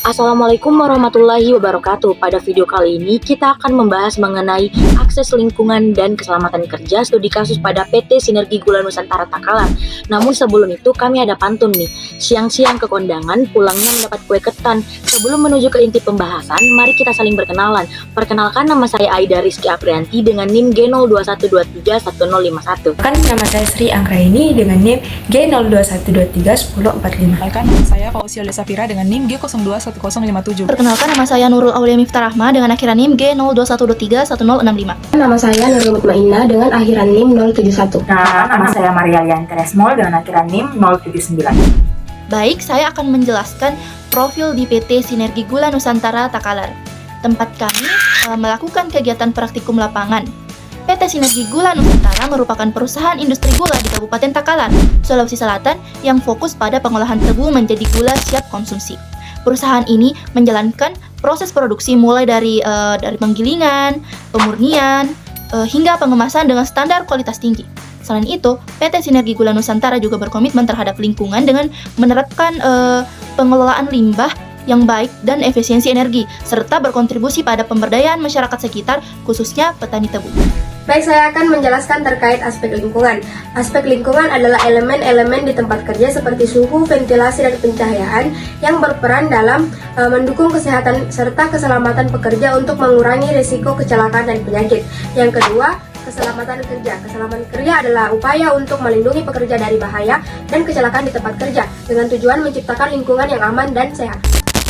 Assalamualaikum warahmatullahi wabarakatuh. Pada video kali ini kita akan membahas mengenai akses lingkungan dan keselamatan kerja studi kasus pada PT Sinergi Gula Nusantara Takalar. Namun sebelum itu kami ada pantun nih. Siang-siang ke kondangan, pulangnya mendapat kue ketan. Sebelum menuju ke inti pembahasan, mari kita saling berkenalan. Perkenalkan, nama saya Aida Rizky Aprianti dengan NIM G0212311051. Kan nama saya Sri Anggraini dengan NIM G0212311045. Perkenalkan, nama saya Fausia Lesafira dengan NIM G021057. Perkenalkan, nama saya Nurul Aulia Miftah Rahma dengan akhiran NIM G0212311065. Nama saya Nurul Mutmainah dengan akhiran NIM 071. Nama saya Maria Lian Teresmol dengan akhiran NIM 079. Baik, saya akan menjelaskan profil di PT Sinergi Gula Nusantara Takalar. Tempat kami melakukan kegiatan praktikum lapangan. PT Sinergi Gula Nusantara merupakan perusahaan industri gula di Kabupaten Takalar, Sulawesi Selatan yang fokus pada pengolahan tebu menjadi gula siap konsumsi. Perusahaan ini menjalankan proses produksi mulai dari penggilingan, pemurnian, hingga pengemasan dengan standar kualitas tinggi. Selain itu, PT Sinergi Gula Nusantara juga berkomitmen terhadap lingkungan dengan menerapkan pengelolaan limbah yang baik dan efisiensi energi, serta berkontribusi pada pemberdayaan masyarakat sekitar, khususnya petani tebu. Baik, saya akan menjelaskan terkait aspek lingkungan. Aspek lingkungan adalah elemen-elemen di tempat kerja seperti suhu, ventilasi, dan pencahayaan yang berperan dalam mendukung kesehatan serta keselamatan pekerja untuk mengurangi risiko kecelakaan dan penyakit. Yang kedua, keselamatan kerja. Keselamatan kerja adalah upaya untuk melindungi pekerja dari bahaya dan kecelakaan di tempat kerja dengan tujuan menciptakan lingkungan yang aman dan sehat.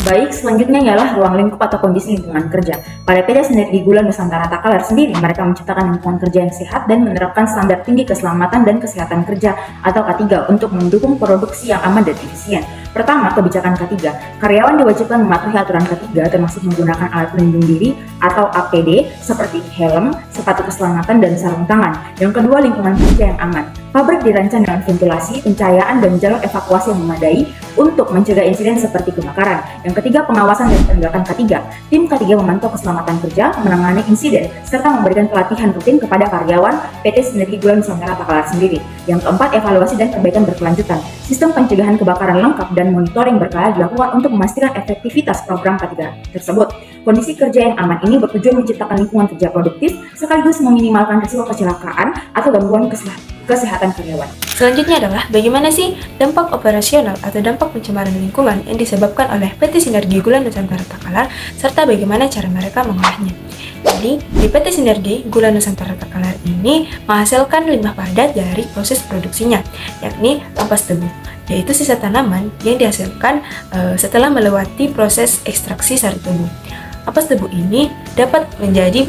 Baik, selanjutnya ialah ruang lingkup atau kondisi lingkungan kerja. Pada PT Sinergi Gula Nusantara Takalar sendiri, mereka menciptakan lingkungan kerja yang sehat dan menerapkan standar tinggi keselamatan dan kesehatan kerja atau K3 untuk mendukung produksi yang aman dan efisien. Pertama, kebijakan K3. Karyawan diwajibkan mematuhi aturan K3 termasuk menggunakan alat pelindung diri atau APD seperti helm, sepatu keselamatan, dan sarung tangan. Yang kedua, lingkungan kerja yang aman. Pabrik dirancang dengan ventilasi, pencahayaan, dan jalur evakuasi yang memadai untuk mencegah insiden seperti kebakaran. Yang ketiga, pengawasan dan penegakan K3. Tim K3 memantau keselamatan kerja, menangani insiden, serta memberikan pelatihan rutin kepada karyawan PT Sinergi Gula Nusantara Takalar sendiri. Yang keempat, evaluasi dan perbaikan berkelanjutan. Sistem pencegahan kebakaran lengkap dan monitoring berkala dilakukan untuk memastikan efektivitas program K3 tersebut. Kondisi kerja yang aman ini bertujuan menciptakan lingkungan kerja produktif sekaligus meminimalkan risiko kecelakaan atau gangguan kesehatan karyawan. Selanjutnya adalah bagaimana sih dampak operasional atau dampak pencemaran lingkungan yang disebabkan oleh PT Sinergi Gula Nusantara Takalar serta bagaimana cara mereka mengolahnya. Jadi, di PT Sinergi Gula Nusantara Takalar ini menghasilkan limbah padat dari proses produksinya, yakni ampas tebu, yaitu sisa tanaman yang dihasilkan setelah melewati proses ekstraksi sari tebu. Ampas tebu ini dapat menjadi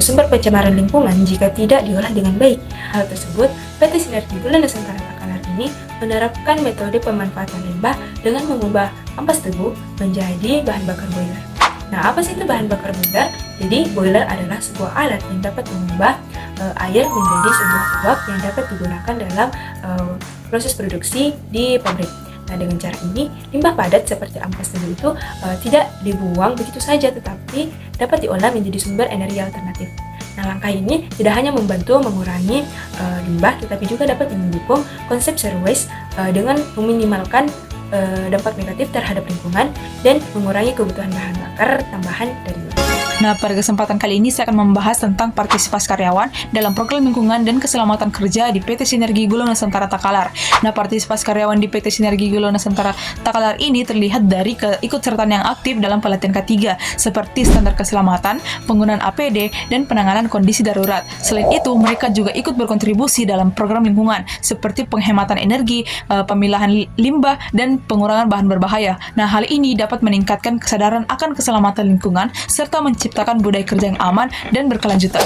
sumber pencemaran lingkungan jika tidak diolah dengan baik. Hal tersebut, PT Sinergi Gula Nusantara Takalar ini menerapkan metode pemanfaatan limbah dengan mengubah ampas tebu menjadi bahan bakar boiler. Nah, apa sih itu bahan bakar boiler? Jadi, boiler adalah sebuah alat yang dapat mengubah air menjadi sebuah uap yang dapat digunakan dalam proses produksi di pabrik. Nah, dengan cara ini, limbah padat seperti ampas tebu itu tidak dibuang begitu saja, tetapi dapat diolah menjadi sumber energi alternatif. Nah, langkah ini tidak hanya membantu mengurangi limbah, tetapi juga dapat mendukung konsep zero waste dengan meminimalkan dampak negatif terhadap lingkungan dan mengurangi kebutuhan bahan bakar tambahan dari luar. Nah, pada kesempatan kali ini saya akan membahas tentang partisipasi karyawan dalam program lingkungan dan keselamatan kerja di PT Sinergi Gula Nusantara Takalar. Nah, partisipasi karyawan di PT Sinergi Gula Nusantara Takalar ini terlihat dari keikutsertaan yang aktif dalam pelatihan K3, seperti standar keselamatan, penggunaan APD, dan penanganan kondisi darurat. Selain itu, mereka juga ikut berkontribusi dalam program lingkungan, seperti penghematan energi, pemilahan limbah, dan pengurangan bahan berbahaya. Nah, hal ini dapat meningkatkan kesadaran akan keselamatan lingkungan, serta menciptakan budaya kerja yang aman dan berkelanjutan.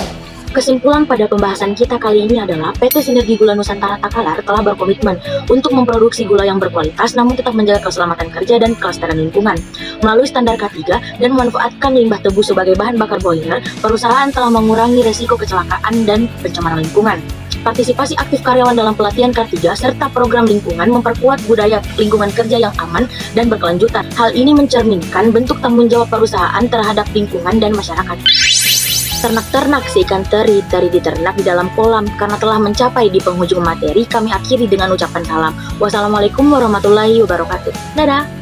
Kesimpulan pada pembahasan kita kali ini adalah PT Sinergi Gula Nusantara Takalar telah berkomitmen untuk memproduksi gula yang berkualitas namun tetap menjaga keselamatan kerja dan kelestarian lingkungan. Melalui standar K3 dan memanfaatkan limbah tebu sebagai bahan bakar boiler, perusahaan telah mengurangi risiko kecelakaan dan pencemaran lingkungan. Partisipasi aktif karyawan dalam pelatihan K3 serta program lingkungan memperkuat budaya lingkungan kerja yang aman dan berkelanjutan. Hal ini mencerminkan bentuk tanggung jawab perusahaan terhadap lingkungan dan masyarakat. Ternak-ternak si ikan teri diternak di dalam kolam. Karena telah mencapai di penghujung materi, kami akhiri dengan ucapan salam. Wassalamualaikum warahmatullahi wabarakatuh. Dadah!